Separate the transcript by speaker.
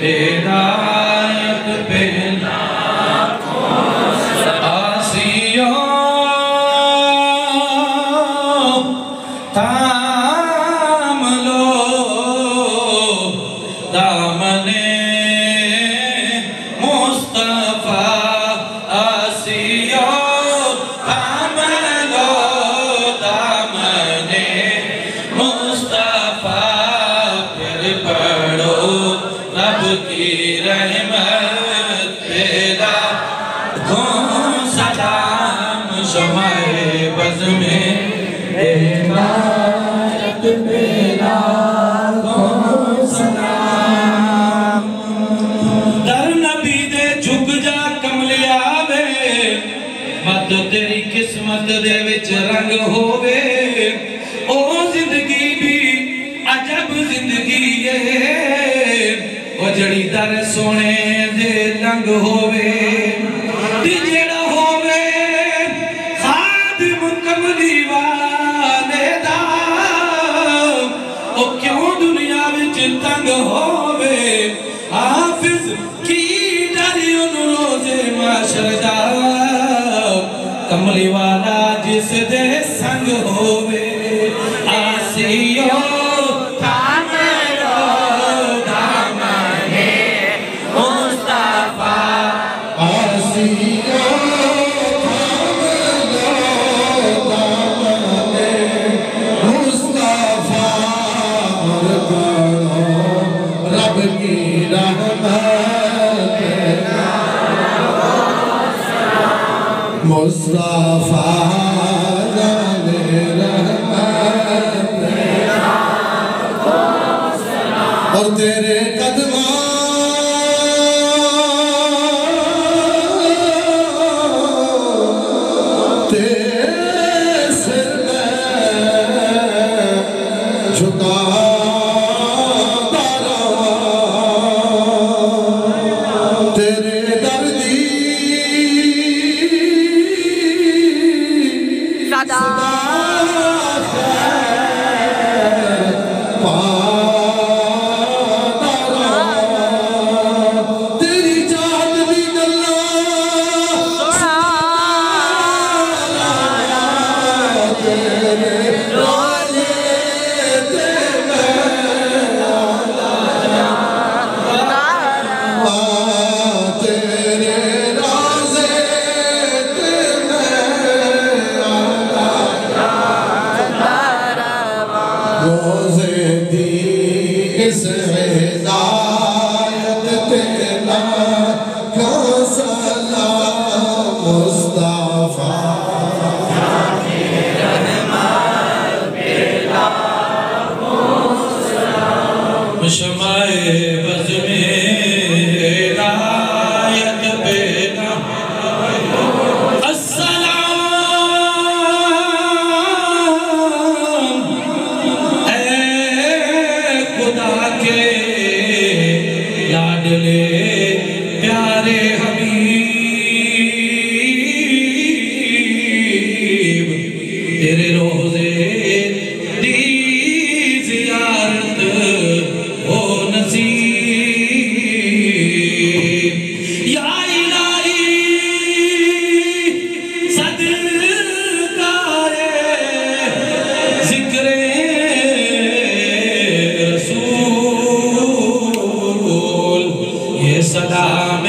Speaker 1: ہدایت پہ آسیوں تھام لو دامن مصطفیٰ آسیوں تھام لو دامن مصطفیٰ پھر پڑھو رب کی رحمت پیدا کون سلام شمع بز میں ہدایت پیدا کون سلام در نبی دے جھک جا کملی آوے مت تیری قسمت دے وچ رنگ ہووے او زندگی بھی عجب زندگی ہے وہ جڑی در سونے دے لنگ ہووے دی جڑا ہووے خادم کملی والے دا او کیوں دنیا وچ تنگ ہووے حافظ کی ڈری ان روزے معاشر دا کملی والا جس دے سنگ ہووے آسیوں
Speaker 2: مصطفیٰ جانے رحمت اور تیرے قدموں تیرے سر میں جھکا تیرے دردی روزے دی اس ہدایت تیرا کیوں سلام مصطفیٰ
Speaker 1: شمع بز میں ہدایت پیدا لاڈلے پیارے حبیب تیرے روزے دی زیارت ہو نصیب یا الہی صدقہ ذکر رسول یہ سلام